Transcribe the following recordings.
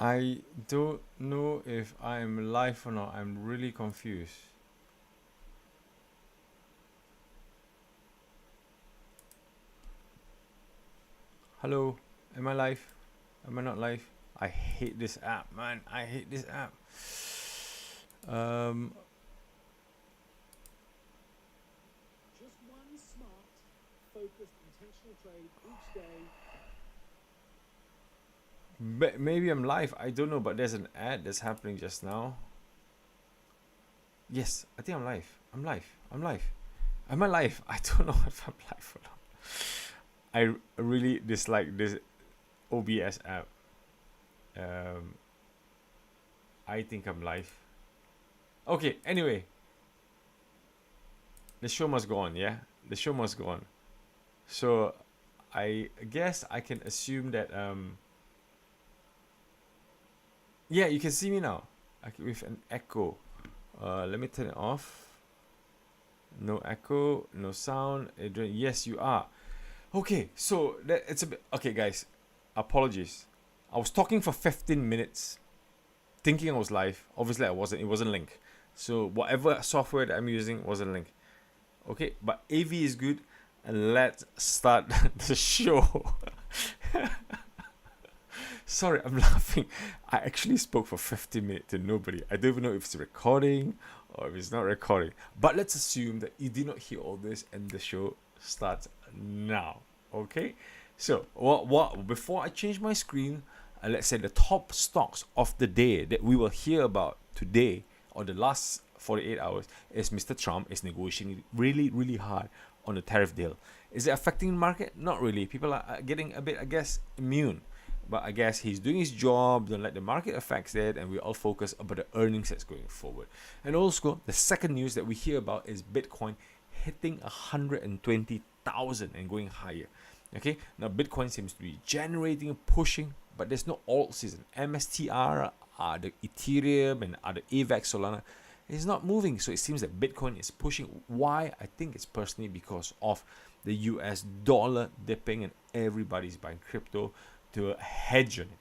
I don't know if I'm live or not. I'm really confused. Hello, am I live? Am I not live? I hate this app, man. I hate this app. Um, Just one smart, focused, intentional trade each day. maybe I'm live. I don't know, but there's an ad that's happening just now. Yes, I think I'm live. I'm live. I'm live. Am I live? I don't know if I'm live or not. I really dislike this OBS app. Um, I think I'm live. Okay, anyway, the show must go on, yeah? The show must go on. So I guess I can assume that yeah, you can see me now. With an echo. Let me turn it off. No echo, no sound. Adrian, yes, you are. Okay, so that it's a bit okay, guys. Apologies. I was talking for 15 minutes, thinking I was live. Obviously, I wasn't. It wasn't Link. So whatever software that I'm using wasn't Link. Okay, but AV is good, and let's start the show. Sorry, I'm laughing. I actually spoke for 15 minutes to nobody. I don't even know if it's recording or if it's not recording. But let's assume that you did not hear all this and the show starts now. Okay? So, what before I change my screen, let's say the top stocks of the day that we will hear about today or the last 48 hours is Mr. Trump is negotiating really, really hard on the tariff deal. Is it affecting the market? Not really. People are getting a bit, I guess, immune. But I guess he's doing his job, don't let the market affect it, and we all focus about the earnings that's going forward. And also, the second news that we hear about is Bitcoin hitting 120,000 and going higher. Okay, now Bitcoin seems to be generating, pushing, but there's no alt season. MSTR, the Ethereum, and other AVAX Solana is not moving. So it seems that Bitcoin is pushing. Why? I think it's personally because of the US dollar dipping and everybody's buying crypto to hedge on it.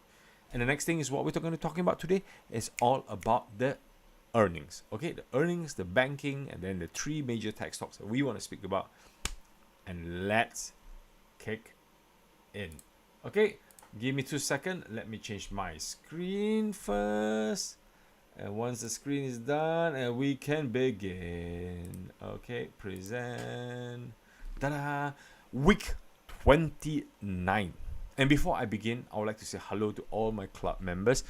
And the next thing is what we're going to be talking about today is all about the earnings. Okay, the earnings, the banking, and then the three major tech stocks that we want to speak about. And let's kick in. Okay, give me 2 seconds. Let me change my screen first. And once the screen is done, and we can begin. Okay, present. Ta-da! Week 29. And before I begin, I would like to say hello to all my club members.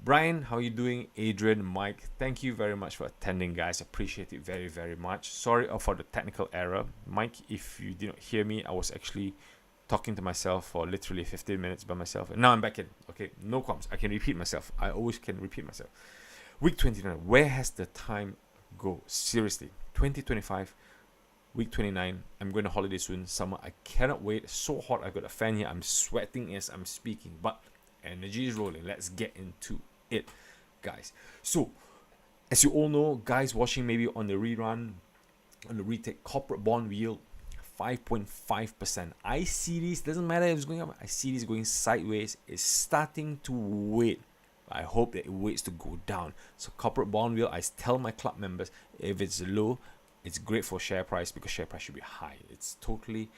Brian, how are you doing? Adrian, Mike, thank you very much for attending, guys. Appreciate it very, very much. Sorry for the technical error. Mike, if you did not hear me, I was actually talking to myself for literally 15 minutes by myself. And now I'm back in. Okay, no qualms. I can repeat myself. I always can repeat myself. Week 29, where has the time go? Seriously, 2025. Week 29, I'm going to holiday soon. Summer, I cannot wait. It's so hot. I've got a fan here. I'm sweating as I'm speaking. But energy is rolling. Let's get into it, guys. So, as you all know, guys watching maybe on the rerun, on the retake, corporate bond yield, 5.5%. I see this. Doesn't matter if it's going up. I see this going sideways. It's starting to wait. I hope that it waits to go down. So corporate bond yield, I tell my club members, if it's low, it's great for share price because share price should be high. It's totally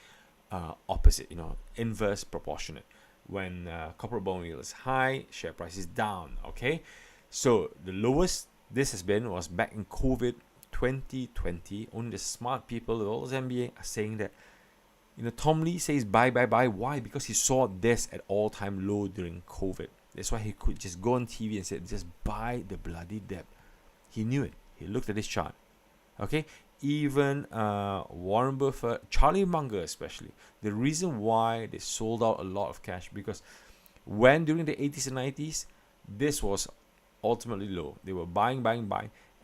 opposite, inverse proportionate. When corporate bond yield is high, share price is down. Okay, so the lowest this has been was back in COVID 2020. Only the smart people, all those MBA, are saying that. Tom Lee says buy. Why? Because he saw this at all-time low during COVID. That's why he could just go on TV and say, just buy the bloody debt. He knew it. He looked at this chart. Okay, even Warren Buffett, Charlie Munger especially, the reason why they sold out a lot of cash because when during the 80s and 90s, this was ultimately low. They were buying,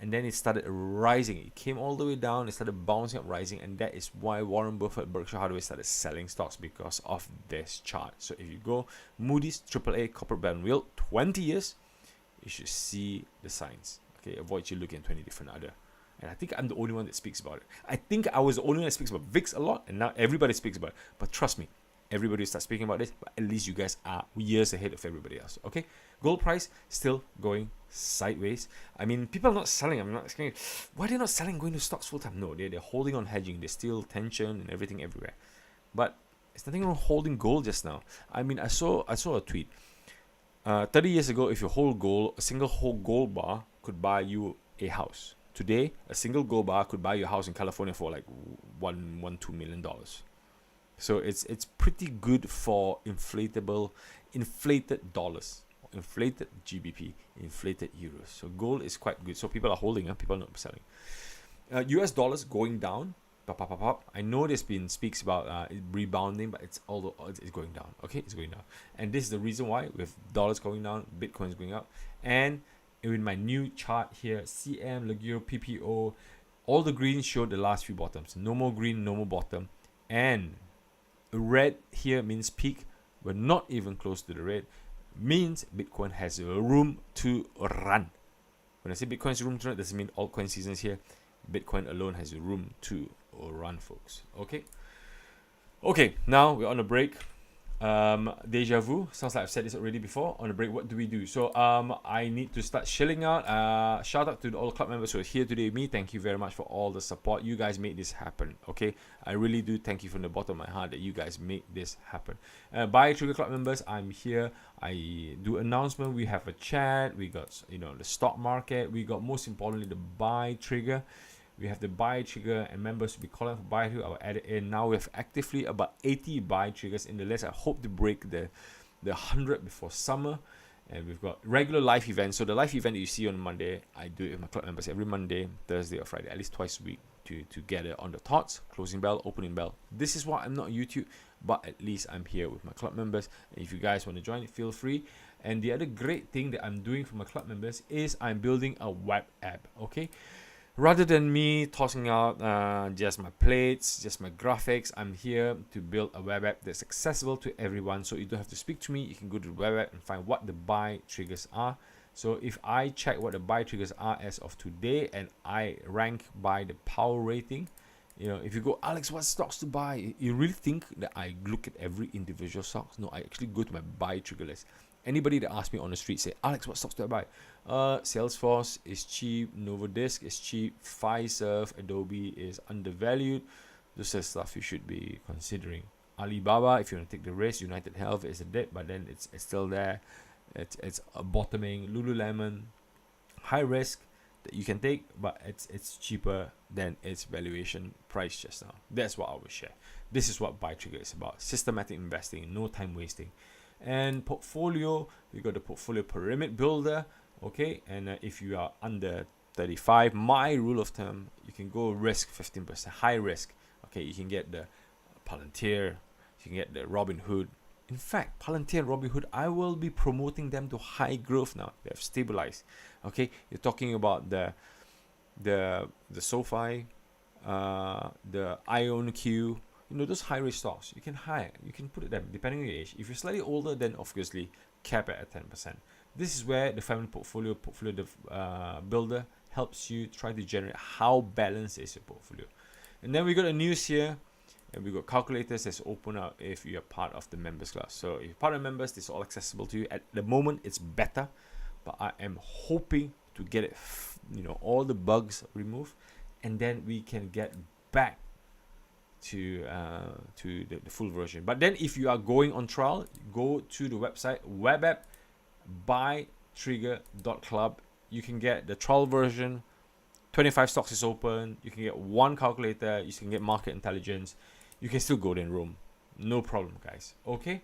and then it started rising. It came all the way down, it started bouncing up, rising, and that is why Warren Buffett, Berkshire Hathaway started selling stocks because of this chart. So if you go Moody's AAA corporate bond yield 20 years, you should see the signs. Okay, avoid you looking at 20 different other. And I think I'm the only one that speaks about it. I think I was the only one that speaks about VIX a lot, and now everybody speaks about it. But trust me, everybody will start speaking about this, but at least you guys are years ahead of everybody else. Okay, gold price still going sideways. I mean, people are not selling. I'm not asking why they're not selling, going to stocks full time. No, they're holding on, hedging. There's still tension and everything everywhere. But there's nothing wrong holding gold just now. I mean, I saw a tweet. 30 years ago, if you hold gold, a single whole gold bar could buy you a house. Today, a single gold bar could buy you a house in California for like $2 million. So it's pretty good for inflated dollars, inflated GBP, inflated euros. So gold is quite good. So people are holding, people are not selling. US dollars going down. I know there's been speaks about rebounding, but it's going down. Okay, it's going down, and this is the reason why, with dollars going down, Bitcoin's going up. And in my new chart here, CM, Legio, PPO, all the green showed the last few bottoms. No more green, no more bottom, and red here means peak. We're not even close to the red. Means Bitcoin has room to run. When I say Bitcoin's room to run, it doesn't mean altcoin seasons here. Bitcoin alone has room to run, folks. Okay, now we're on a break. Deja vu, sounds like I've said this already before. On a break, what do we do? So I need to start shilling out. Shout out to all the club members who are here today with me. Thank you very much for all the support. You guys made this happen. Okay, I really do thank you from the bottom of my heart that you guys make this happen. BuyTrigger club members, I'm here. I do announcement. We have a chat. We got the stock market. We got, most importantly, the BuyTrigger. We have the BuyTrigger, and members will be calling for BuyTrigger. I'll add it in. Now we have actively about 80 BuyTriggers in the list. I hope to break the 100 before summer. And we've got regular live events. So the live event that you see on Monday, I do it with my club members every Monday, Thursday, or Friday, at least twice a week to gather on the thoughts, closing bell, opening bell. This is why I'm not on YouTube, but at least I'm here with my club members. And if you guys want to join, feel free. And the other great thing that I'm doing for my club members is I'm building a web app. Okay. Rather than me tossing out just my plates, just my graphics, I'm here to build a web app that's accessible to everyone. So you don't have to speak to me. You can go to the web app and find what the buy triggers are. So if I check what the buy triggers are as of today, and I rank by the power rating, if you go, Alex, what stocks to buy? You really think that I look at every individual stock? No, I actually go to my buy trigger list. Anybody that asks me on the street say, Alex, what stocks do I buy? Salesforce is cheap, Novodisk is cheap, Fiserv, Adobe is undervalued. Those are stuff you should be considering. Alibaba, if you want to take the risk, United Health is a dip, but then it's still there. It's a bottoming. Lululemon, high risk that you can take, but it's cheaper than its valuation price just now. That's what I will share. This is what BuyTrigger is about. Systematic investing, no time wasting. And portfolio, we got the portfolio pyramid builder. Okay, and if you are under 35, my rule of thumb, you can go risk 15%, high risk. Okay, you can get the Palantir, you can get the Robinhood. In fact, Palantir and Robinhood, I will be promoting them to high growth now. They have stabilized. Okay, you're talking about the SoFi, the IonQ. Those high risk stocks, you can put them depending on your age. If you're slightly older, then obviously cap it at 10%. This is where the family portfolio builder helps you try to generate how balanced is your portfolio. And then we got a news here, and we got calculators that's open up if you're part of the members class. So if you're part of members, this is all accessible to you. At the moment, it's beta, but I am hoping to get it, all the bugs removed, and then we can get back to the full version. But then if you are going on trial, go to the website, web app, buytrigger.blog. You can get the trial version. 25 stocks is open. You can get one calculator. You can get market intelligence. You can still go there in Rome. No problem, guys. Okay?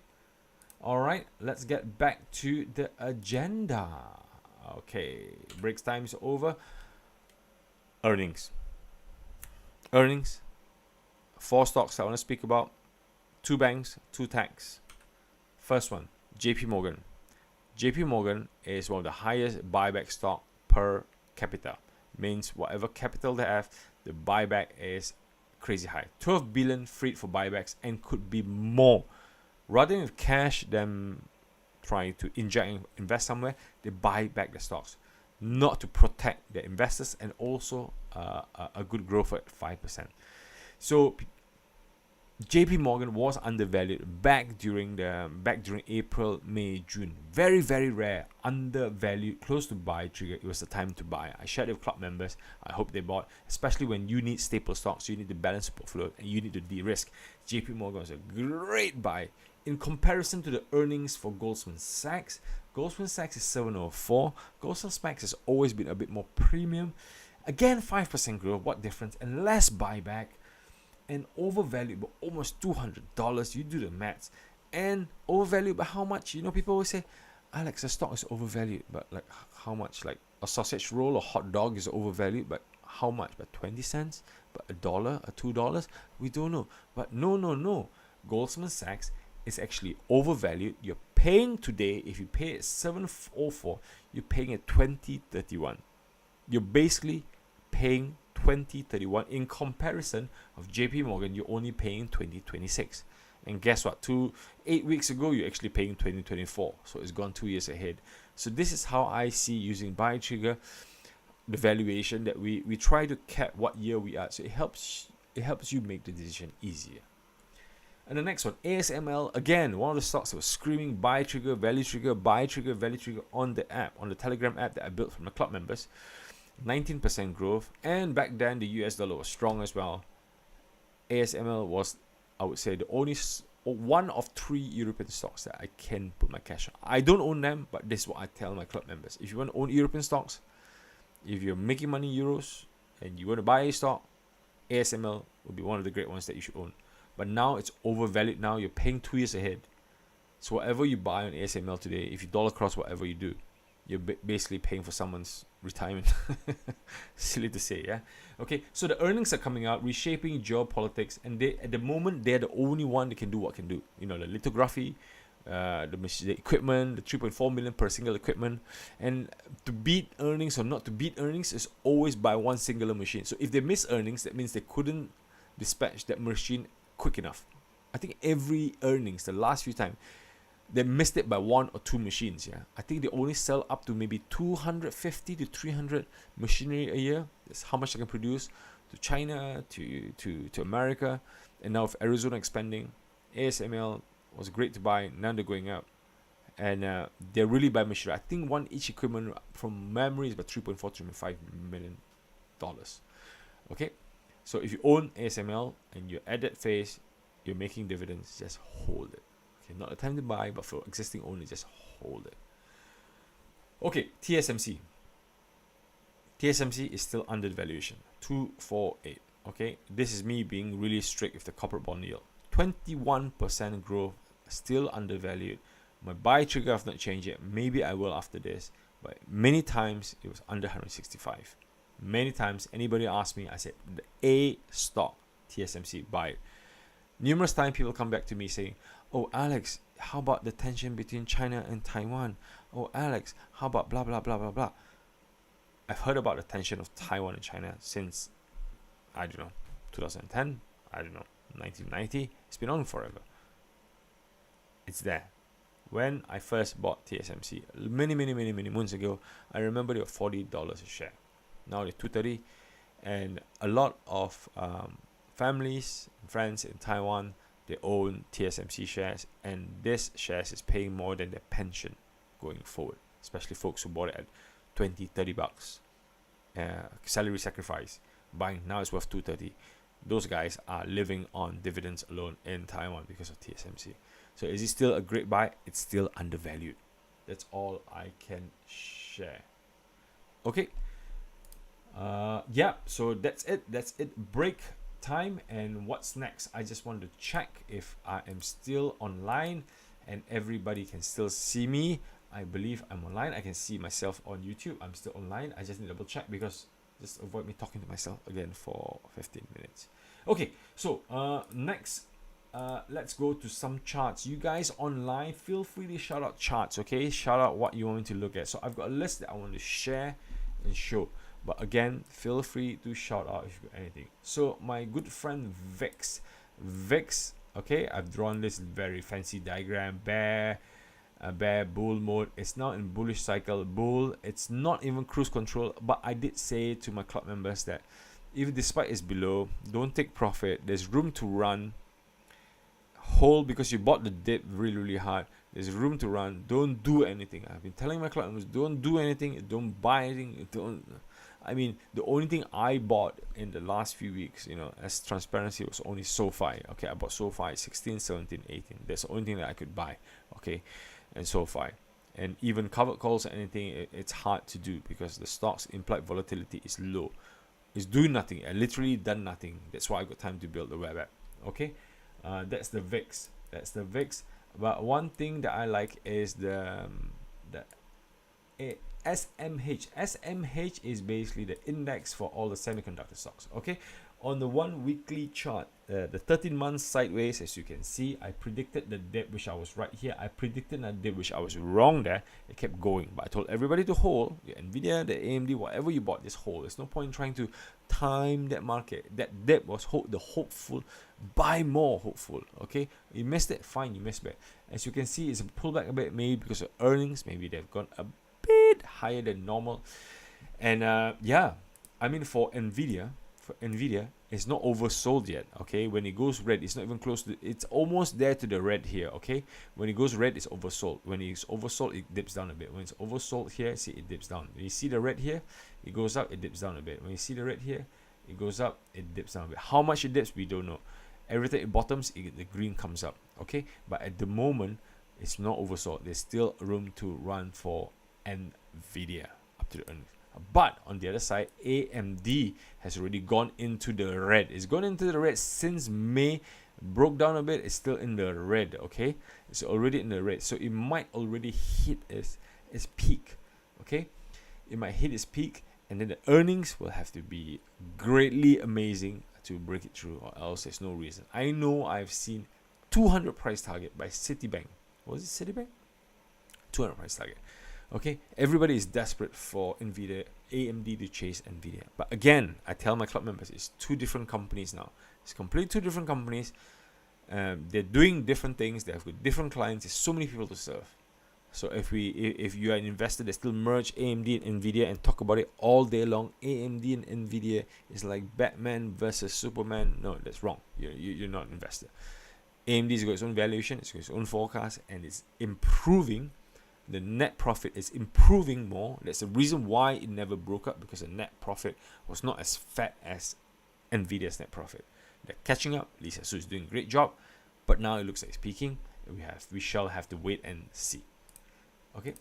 All right. Let's get back to the agenda. Okay. Breaks time is over. Earnings. 4 stocks I want to speak about. 2 banks, 2 techs. First one, JP Morgan. JP Morgan is one of the highest buyback stock per capita. Means whatever capital they have, the buyback is crazy high. 12 billion freed for buybacks, and could be more. Rather than cash them trying to inject and invest somewhere, they buy back the stocks. Not to protect their investors, and also a good growth at 5%. So JP Morgan was undervalued back during April, May, June. Very, very rare, undervalued, close to buy trigger. It was the time to buy. I shared with club members. I hope they bought, especially when you need staple stocks, you need to balance the portfolio, and you need to de-risk. JP Morgan was a great buy. In comparison to the earnings for Goldman Sachs is 704. Goldman Sachs has always been a bit more premium. Again, 5% growth. What difference? And less buyback. And overvalued by almost $200. You do the maths. And overvalued by how much? You know, people always say, Alex, the stock is overvalued. But like how much? Like a sausage roll or hot dog is overvalued. But how much? By 20 cents? But $1 or $2? We don't know. But no. Goldman Sachs is actually overvalued. You're paying today, if you pay at 704, you're paying at 2031. You're basically paying 2031 in comparison of JP Morgan. You're only paying 2026, and guess what, 8 weeks ago you're actually paying 2024, so it's gone 2 years ahead. So this is how I see using BuyTrigger, the valuation that we try to cap what year we are, so it helps you make the decision easier. And the next one, ASML, again, one of the stocks that was screaming buy trigger, value trigger, buy trigger, value trigger on the app, on the Telegram app that I built for my club members. 19% growth, and back then the US dollar was strong as well. ASML was, I would say, the only one of 3 European stocks that I can put my cash on. I don't own them, but this is what I tell my club members. If you want to own European stocks, if you're making money in euros and you want to buy a stock, ASML will be one of the great ones that you should own. But now it's overvalued. Now you're paying 2 years ahead. So whatever you buy on ASML today, if you dollar cross whatever you do, you're basically paying for someone's retirement. Silly to say, yeah? Okay, so the earnings are coming out, reshaping geopolitics, and they, at the moment, they're the only one that can do what can do. You know, the lithography, the equipment, the 3.4 million per single equipment. And to beat earnings or not to beat earnings is always by one singular machine. So if they miss earnings, that means they couldn't dispatch that machine quick enough. I think every earnings, the last few times, they missed it by 1 or 2 machines. Yeah, I think they only sell up to maybe 250 to 300 machinery a year. That's how much they can produce to China, to America, and now with Arizona expanding, ASML was great to buy. Now they're going up, and they're really by machinery. I think each equipment from memory is about 3.5 million dollars. Okay, so if you own ASML and you're at that phase, you're making dividends, just hold it. Okay, not the time to buy, but for existing owners, just hold it. Okay, TSMC. TSMC is still under valuation, 248. Okay, this is me being really strict with the corporate bond yield. 21% growth, still undervalued. My buy trigger have not changed yet. Maybe I will after this, but many times it was under 165. Many times anybody asked me, I said the A stock, TSMC, buy it. Numerous times people come back to me saying, oh Alex, how about the tension between China and Taiwan? Oh Alex, how about blah blah blah blah blah. I've heard about the tension of Taiwan and China since, I don't know, 2010, I don't know, 1990. It's been on forever. It's there. When I first bought TSMC many months ago, I remember they were $40 a share. Now they're $230, and a lot of families and friends in Taiwan, they own TSMC shares, and this shares is paying more than their pension going forward, especially folks who bought it at $20-$30 salary sacrifice, buying now it's worth $230. Those guys are living on dividends alone in Taiwan because of TSMC. So is it still a great buy? It's still undervalued. That's all I can share. Okay. Yeah, so that's it. Break time. And what's next? I just want to check if I am still online and everybody can still see me. I believe I'm online. I can see myself on YouTube. I'm still online. I just need to double check because just avoid me talking to myself again for 15 minutes. Okay, so next, let's go to some charts. You guys online, feel free to shout out charts, okay? Shout out what you want me to look at. So I've got a list that I want to share and show. But again, feel free to shout out if you got anything. So my good friend VIX, okay, I've drawn this very fancy diagram. Bear bull mode. It's now in bullish cycle. Bull. It's not even cruise control. But I did say to my club members that if despite it's below, don't take profit. There's room to run. hold because you bought the dip really hard. There's room to run. Don't do anything. I've been telling my clients, don't do anything, don't buy anything, don't. I mean, the only thing I bought in the last few weeks, you know, as transparency, was only SoFi. Okay, I bought SoFi 16, 17, 18. That's the only thing that I could buy. Okay, and SoFi. And even covered calls or anything, it's hard to do because the stock's implied volatility is low. It's doing nothing. I literally done nothing. That's why I got time to build the web app. Okay, that's the VIX. That's the VIX. But one thing that I like is the SMH. SMH is basically the index for all the semiconductor stocks. Okay, on the 1 weekly chart, the 13 months sideways, as you can see, I predicted the dip, which I was right here. I predicted that dip, which I was wrong there. It kept going, but I told everybody to hold. The Nvidia, the AMD, whatever you bought, just hold. There's no point in trying to time that market. That dip was the hopeful, buy more hopeful. Okay, you missed it, fine, you missed it. As you can see, it's pulled back a bit, maybe because of earnings. Maybe they've gone a bit higher than normal. And yeah, I mean, for Nvidia, it's not oversold yet. Okay, when it goes red, it's not even close to, it's almost there to the red here. Okay, when it goes red, it's oversold. When it's oversold, it dips down a bit. When it's oversold here, see, it dips down. When you see the red here, it goes up, it dips down a bit. When you see the red here, it goes up, it dips down a bit. How much it dips, we don't know. Every time it bottoms, the green comes up. Okay, but at the moment, it's not oversold. There's still room to run for Nvidia up to the earnings. But on the other side, AMD has already gone into the red. It's gone into the red since May, broke down a bit. It's still in the red. Okay, it's already in the red, so it might already hit its peak. Okay, it might hit its peak, and then the earnings will have to be greatly amazing to break it through, or else there's no reason. I know I've seen 200 price target by Citibank. Was it Citibank? 200 price target. Okay, everybody is desperate for Nvidia, AMD to chase Nvidia. But again, I tell my club members, it's two different companies now. It's completely two different companies. They're doing different things. They have got different clients. There's so many people to serve. So if you are an investor that still merge AMD and Nvidia and talk about it all day long, AMD and Nvidia is like Batman versus Superman. No, that's wrong. You're not an investor. AMD's got its own valuation, it's got its own forecast, and it's improving. The net profit is improving more. That's the reason why it never broke up, because the net profit was not as fat as Nvidia's net profit. They're catching up. Lisa Su is doing a great job, but now it looks like it's peaking. We shall have to wait and see. Okay,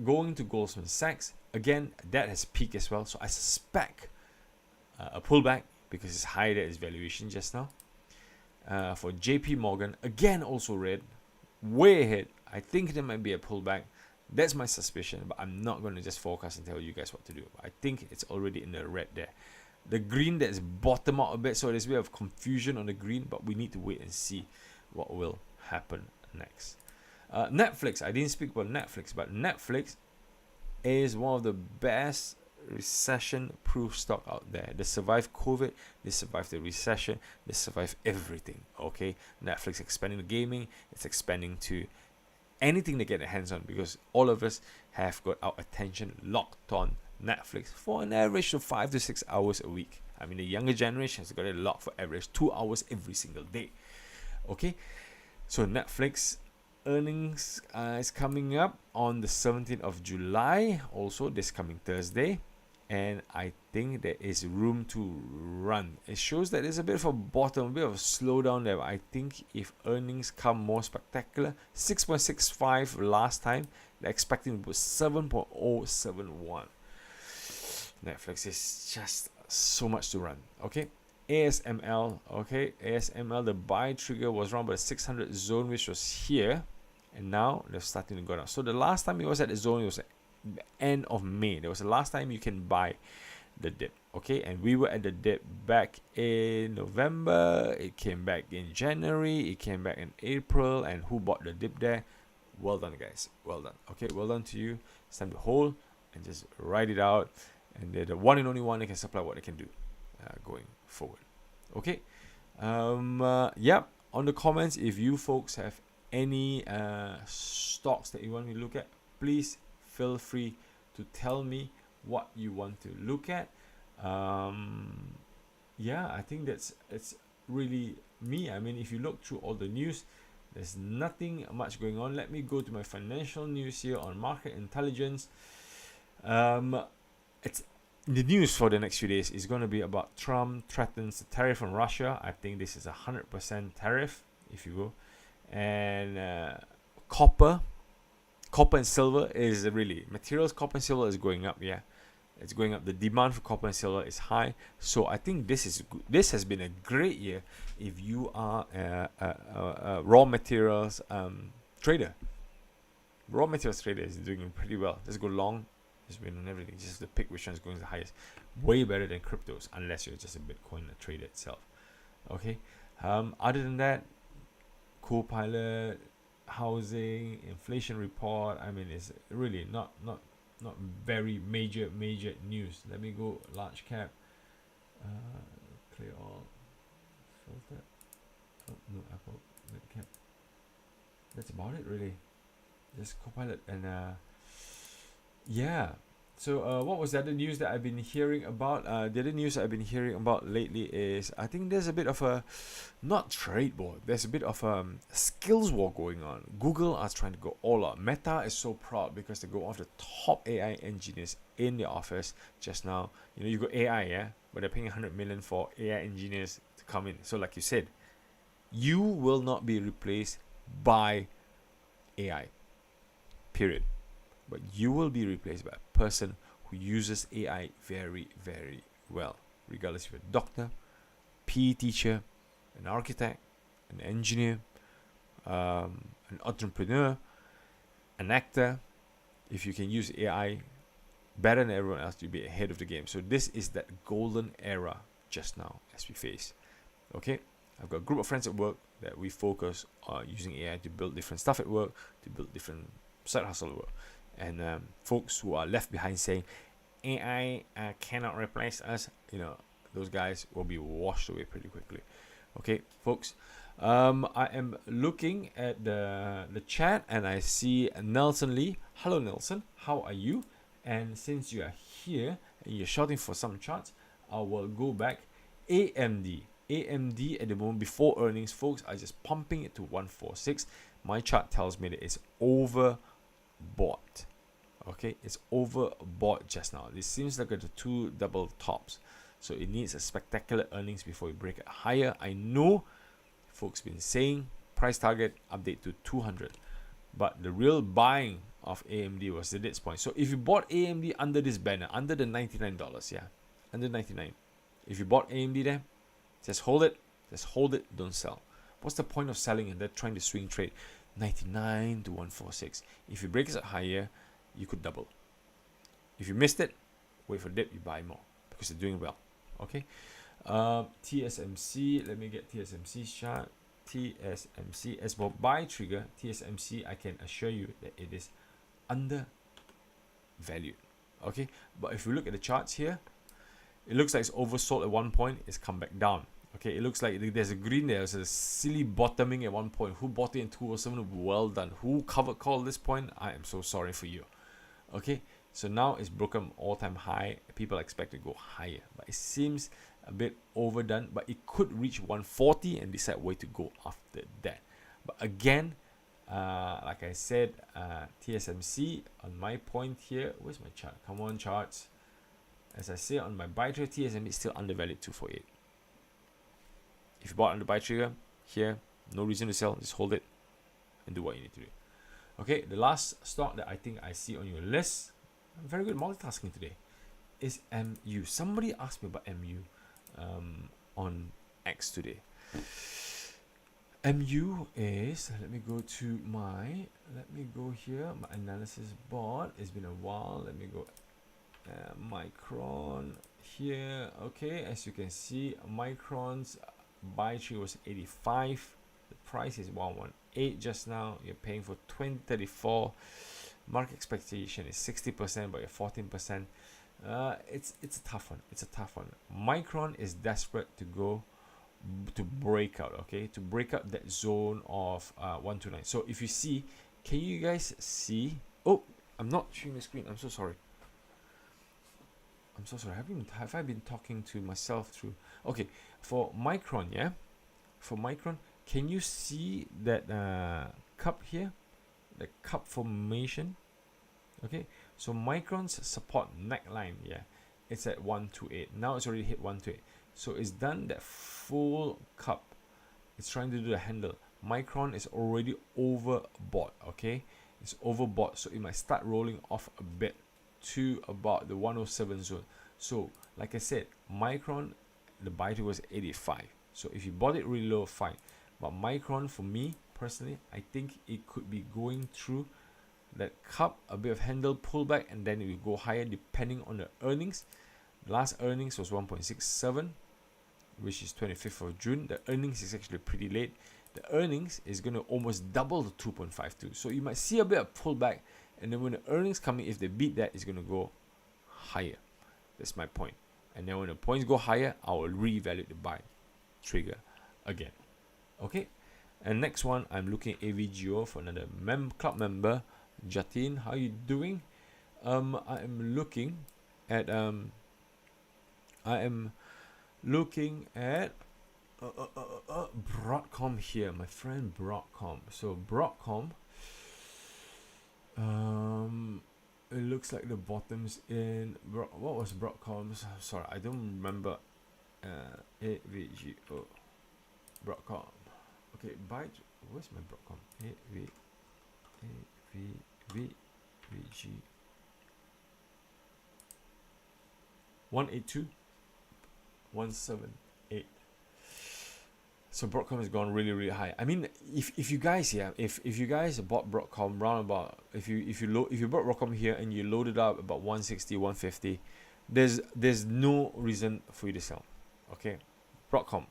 going to Goldman Sachs again. That has peaked as well, so I suspect a pullback because it's higher than its valuation just now. For JP Morgan, again also red, way ahead. I think there might be a pullback. That's my suspicion, but I'm not going to just forecast and tell you guys what to do. I think it's already in the red there. The green that's bottom out a bit, so there's a bit of confusion on the green, but we need to wait and see what will happen next. Netflix, I didn't speak about Netflix, but Netflix is one of the best recession-proof stock out there. They survived COVID, they survived the recession, they survived everything. Okay, Netflix expanding the gaming, it's expanding to anything they get their hands on, because all of us have got our attention locked on Netflix for an average of 5 to 6 hours a week. I mean, the younger generation has got it locked for average 2 hours every single day. Okay, so Netflix earnings is coming up on the 17th of July, also this coming Thursday, and I think there is room to run. It shows that there's a bit of a bottom, a bit of a slowdown there. I think if earnings come more spectacular, 6.65 last time, they're expecting 7.071. Netflix is just so much to run. Okay, ASML. Okay, ASML, the buy trigger was around by the 600 zone, which was here, and now they're starting to go down. So the last time it was at the zone, it was at the end of May. That was the last time you can buy the dip. Okay, and we were at the dip back in November. It came back in January. It came back in April. And who bought the dip there? Well done, guys. Well done. Okay, well done to you. It's time to hold and just ride it out. And they're the one and only one that can supply what they can do going forward. Okay. Yeah. On the comments, if you folks have any stocks that you want me to look at, please feel free to tell me what you want to look at. Yeah, I think it's really me. I mean, if you look through all the news, there's nothing much going on. Let me go to my financial news here on market intelligence. It's the news for the next few days is going to be about Trump threatens the tariff on Russia. I think this is 100% tariff, if you will. And copper and silver is really materials. Copper and silver is going up. Yeah, it's going up. The demand for copper and silver is high. So I think this has been a great year if you are a raw materials trader. Raw materials trader is doing pretty well. Let's go long. Just win on everything. Just to pick which one is going the highest. Way better than cryptos, unless you're just a Bitcoin trader itself. Okay. Other than that, Copilot, housing, inflation report. I mean, it's really not very major news. Let me go large cap. Clear all. Filter. Oh no, Apple mid cap. That's about it really. Just Copilot and yeah. So what was the other news that I've been hearing about? The other news I've been hearing about lately is I think there's a bit of a not trade war. There's a bit of a skills war going on. Google are trying to go all out. Meta is so proud because they go after top AI engineers in the office just now. You know, you got AI, yeah, but they're paying 100 million for AI engineers to come in. So like you said, you will not be replaced by AI. Period. But you will be replaced by a person who uses AI very, very well, regardless if you're a doctor, PE teacher, an architect, an engineer, an entrepreneur, an actor. If you can use AI better than everyone else, you'll be ahead of the game. So this is that golden era just now as we face. Okay, I've got a group of friends at work that we focus on using AI to build different stuff at work, to build different side hustle at work. And folks who are left behind saying AI cannot replace us, you know, those guys will be washed away pretty quickly. Okay, folks. I am looking at the chat and I see Nelson Lee. Hello, Nelson. How are you? And since you are here and you're shouting for some charts, I will go back. AMD at the moment before earnings, folks, are just pumping it to 146. My chart tells me that it's overbought. Okay, it's overbought just now. This seems like the two double tops, so it needs a spectacular earnings before we break it higher. I know folks been saying price target update to 200, but the real buying of AMD was at this point. So if you bought AMD under this banner, under the $99, yeah, under 99, if you bought AMD there, just hold it, don't sell. What's the point of selling and they're trying to swing trade 99 to 146? If you break it higher, you could double. If you missed it, wait for dip, you buy more because they're doing well. Okay. TSMC, let me get TSMC's chart. TSMC, as for BuyTrigger, TSMC, I can assure you that it is undervalued. Okay, but if you look at the charts here, it looks like it's oversold at one point. It's come back down. Okay, it looks like there's a green there. There's a silly bottoming at one point. Who bought it in 207? Well done. Who covered call at this point? I am so sorry for you. Okay, so now it's broken all-time high. People expect to go higher, but it seems a bit overdone. But it could reach 140 and decide where to go after that. But again, like I said, TSMC on my point here. Where's my chart? Come on, charts. As I say on my BuyTrigger, TSMC is still undervalued 248. If you bought under BuyTrigger here, no reason to sell. Just hold it and do what you need to do. Okay, the last stock that I think I see on your list, I'm very good at multitasking today, is MU. Somebody asked me about MU on X today. MU is, let me go here, my analysis board. It's been a while. Let me go Micron here. Okay, as you can see, Micron's buy tree was 85. The price is 118 just now. You're paying for 2034. Market expectation is 60%, but you're 14%. It's a tough one. It's a tough one. Micron is desperate to go to break out. Okay, to break out that zone of 129. So if you see, can you guys see? Oh, I'm not showing the screen. I'm so sorry. Have I been talking to myself through? Okay, for Micron, yeah, for Micron, can you see that cup here, the cup formation? Okay, so Micron's support neckline, yeah, it's at 128. Now it's already hit 128, so it's done that full cup. It's trying to do the handle. Micron is already overbought. Okay, it's overbought, so it might start rolling off a bit to about the 107 zone. So like I said, Micron, the buy to was 85. So if you bought it really low, fine. But Micron, for me personally, I think it could be going through that cup, a bit of handle pullback, and then it will go higher depending on the earnings. Last earnings was 1.67, which is 25th of June. The earnings is actually pretty late. The earnings is going to almost double to 2.52. So you might see a bit of pullback, and then when the earnings come in, if they beat that, it's going to go higher. That's my point. And then when the points go higher, I will reevaluate the buy trigger again. Okay. And next one, I'm looking at AVGO for another club member, Jatin. How you doing? I am looking at Broadcom here, my friend Broadcom. So Broadcom, it looks like the bottom's in. What was Broadcom's? Sorry, I don't remember. AVGO Broadcom. Okay, where's my Broadcom? AVG 182 178. So Broadcom has gone really, really high. I mean, if you guys, yeah, if you guys bought Broadcom round about, if you bought Broadcom here and you loaded up about 160, 150, there's no reason for you to sell. Okay, Broadcom.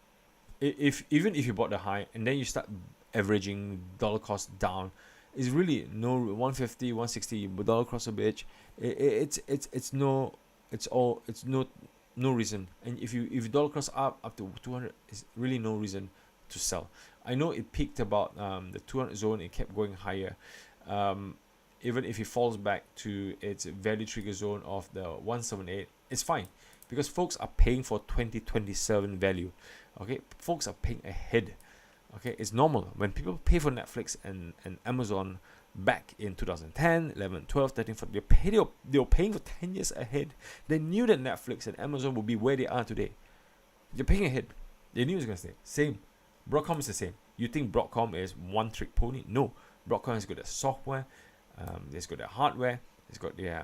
Even if you bought the high and then you start averaging dollar cost down, is really no 150, 160 dollar cost a bitch. It's no reason. And if you dollar cost up to 200, is really no reason to sell. I know it peaked about the 200 zone, it kept going higher. Even if it falls back to its value trigger zone of the 178, it's fine, because folks are paying for 2027 value. Okay, folks are paying ahead. Okay, it's normal when people pay for Netflix and Amazon back in 2010, 11, 12, 13, 14, they were paying for 10 years ahead. They knew that Netflix and Amazon would be where they are today. They're paying ahead. They knew it was going to stay. Same. Broadcom is the same. You think Broadcom is one trick pony? No. Broadcom has got the software, it's got the hardware, it's got the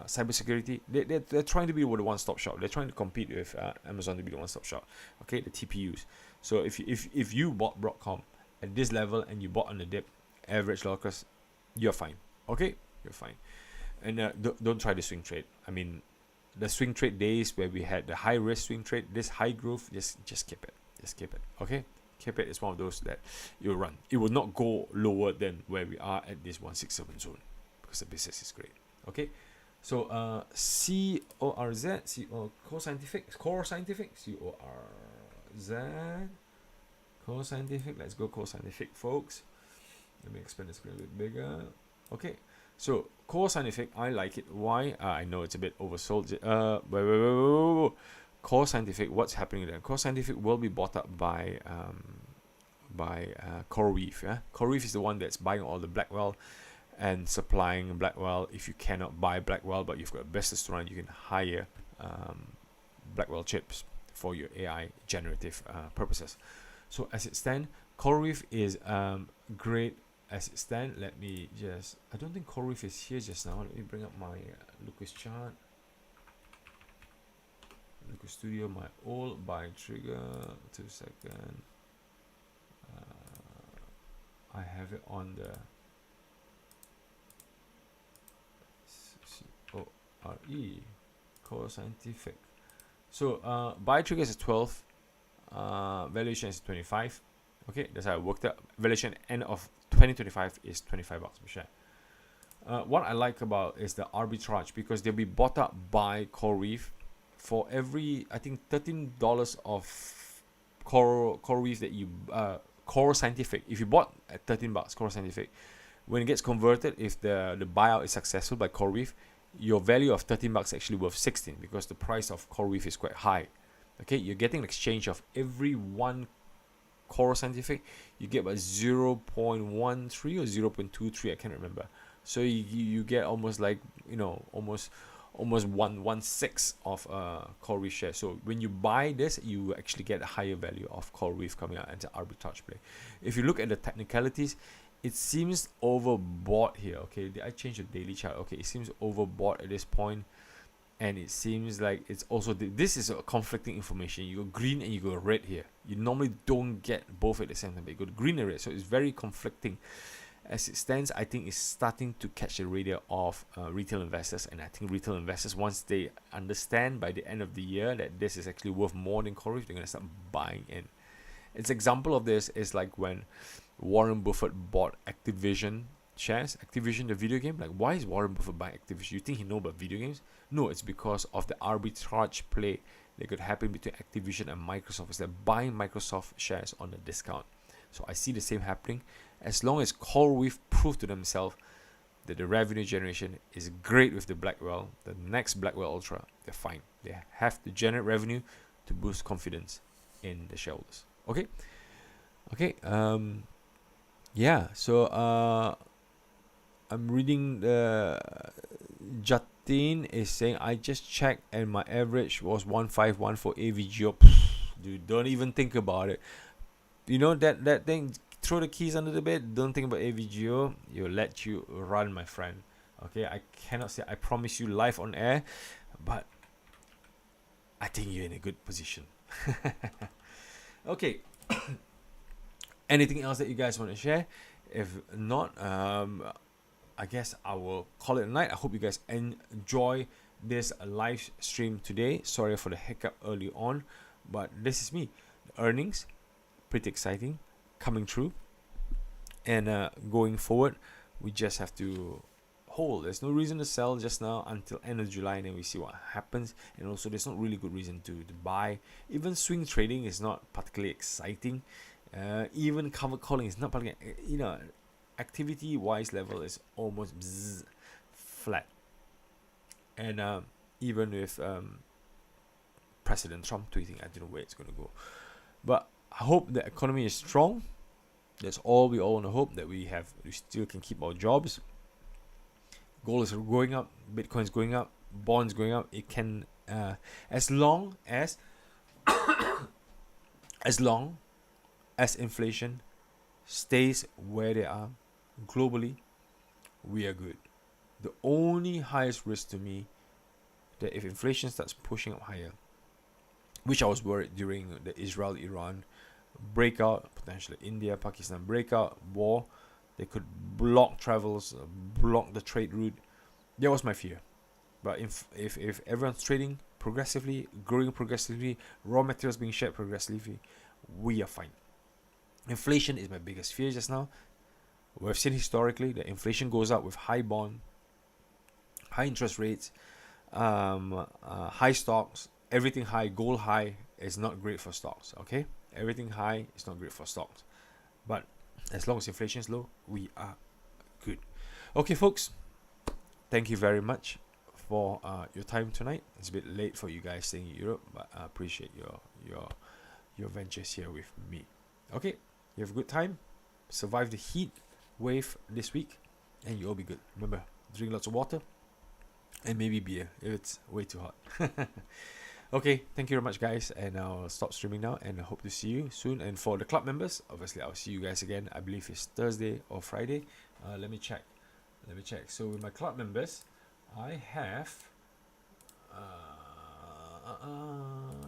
cybersecurity. They're trying to be the one-stop shop. They're trying to compete with Amazon to be the one-stop shop. Okay, the TPUs. So if you bought Broadcom at this level and you bought on the dip, average dollar cost, you're fine. Okay, you're fine. And don't try the swing trade. I mean, the swing trade days where we had the high risk swing trade, this high growth, just keep it. Just keep it. Okay, keep it. It's one of those that you'll run. It will not go lower than where we are at this 167 zone, because the business is great. Okay, so CORZ, Core Scientific, CORZ, Core Scientific. Let's go Core Scientific, folks. Let me expand the screen a bit bigger. Okay, so Core Scientific, I like it. Why? I know it's a bit oversold. Wait. Core Scientific, what's happening there? Core Scientific will be bought up by CoreWeave. Yeah? CoreWeave is the one that's buying all the Blackwell and supplying Blackwell. If you cannot buy Blackwell, but you've got a business to run, you can hire Blackwell chips for your AI generative purposes. So as it stands, CoreWeave is great as it stands. Let me just, I don't think CoreWeave is here just now. Let me bring up my Lucas chart. Lucas Studio, my old BuyTrigger. 2 seconds. I have it on the CORE, Core Scientific. So BuyTrigger is 12, valuation is 25. Okay, that's how I worked out. Valuation end of 2025 is $25 per share. What I like about is the arbitrage, because they'll be bought up by CoreWeave for every, I think, $13 of CoreWeave that you Core Scientific. If you bought at $13, Core Scientific, when it gets converted, if the buyout is successful by CoreWeave, your value of $13 is actually worth 16, because the price of CoreWeave is quite high. Okay, you're getting an exchange of every one Core Scientific, you get about 0.13 or 0.23, I can't remember. So you get almost like, almost 1/6 of CoreWeave share. So when you buy this, you actually get a higher value of CoreWeave coming out as an arbitrage play. If you look at the technicalities, it seems overbought here. Okay, did I change the daily chart? Okay, it seems overbought at this point, and it seems like it's also this is a conflicting information. You go green and you go red here. You normally don't get both at the same time, but you go green and red, so it's very conflicting. As it stands, I think it's starting to catch the radar of retail investors, and I think retail investors, once they understand by the end of the year that this is actually worth more than CoreWeave, they're going to start buying in. Its example of this is like when Warren Buffett bought Activision shares. Activision, the video game. Like, why is Warren Buffett buying Activision? You think he know about video games? No, it's because of the arbitrage play that could happen between Activision and Microsoft. Is they're buying Microsoft shares on a discount. So I see the same happening. As long as CoreWeave prove to themselves that the revenue generation is great with the Blackwell, the next Blackwell Ultra, they're fine. They have to generate revenue to boost confidence in the shareholders. Okay. Yeah. So I'm reading the Jatin is saying, I just checked and my average was 151 for AVGO. Dude, don't even think about it. You know that thing, throw the keys under the bed, don't think about AVGO, you'll let you run, my friend. Okay, I cannot say I promise you live on air, but I think you're in a good position. Okay. Anything else that you guys want to share? If not, I guess I will call it a night. I hope you guys enjoy this live stream today. Sorry for the hiccup early on, but this is me. The earnings, pretty exciting, coming true, and going forward, we just have to hold. There's no reason to sell just now until end of July, and then we see what happens. And also, there's not really good reason to buy. Even swing trading is not particularly exciting. Even cover calling is not particularly, activity wise level is almost flat. And even with President Trump tweeting, I don't know where it's going to go. But I hope the economy is strong. That's all we all want to hope, that we still can keep our jobs. Gold is going up, Bitcoin is going up, bonds going up. It can, as long as inflation stays where they are globally, we are good. The only highest risk to me, that if inflation starts pushing up higher, which I was worried during the Israel-Iran breakout, potentially India-Pakistan breakout war, they could block travels, block the trade route. That was my fear. But if everyone's trading progressively, growing progressively, raw materials being shared progressively, we are fine. Inflation is my biggest fear just now. We've seen historically that inflation goes up with high interest rates, high stocks, everything high, gold high is not great for stocks. Okay, everything high is not great for stocks. But as long as inflation is low, we are good. Okay, folks, thank you very much for your time tonight. It's a bit late for you guys staying in Europe, but I appreciate your ventures here with me. Okay, you have a good time. Survive the heat wave this week, and you'll be good. Remember, drink lots of water and maybe beer if it's way too hot. Okay, thank you very much, guys, and I'll stop streaming now, and I hope to see you soon. And for the club members, obviously I'll see you guys again. I believe it's Thursday or Friday. Let me check. So with my club members, I have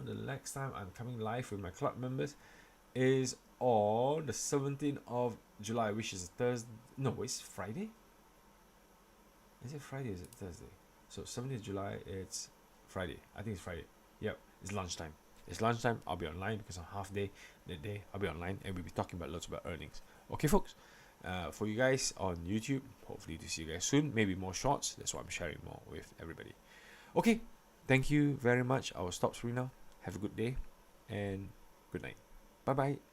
the next time I'm coming live with my club members is on the 17th of July, which is Thursday. No, it's Friday. Is it Friday? Is it Thursday? So 17th of July, it's Friday. I think it's Friday. Yep, it's lunchtime. I'll be online because on half day that day I'll be online, and we'll be talking about lots about earnings. Okay, folks. For you guys on YouTube, hopefully to see you guys soon. Maybe more shorts. That's why I'm sharing more with everybody. Okay, thank you very much. I will stop streaming now. Have a good day and good night. Bye bye.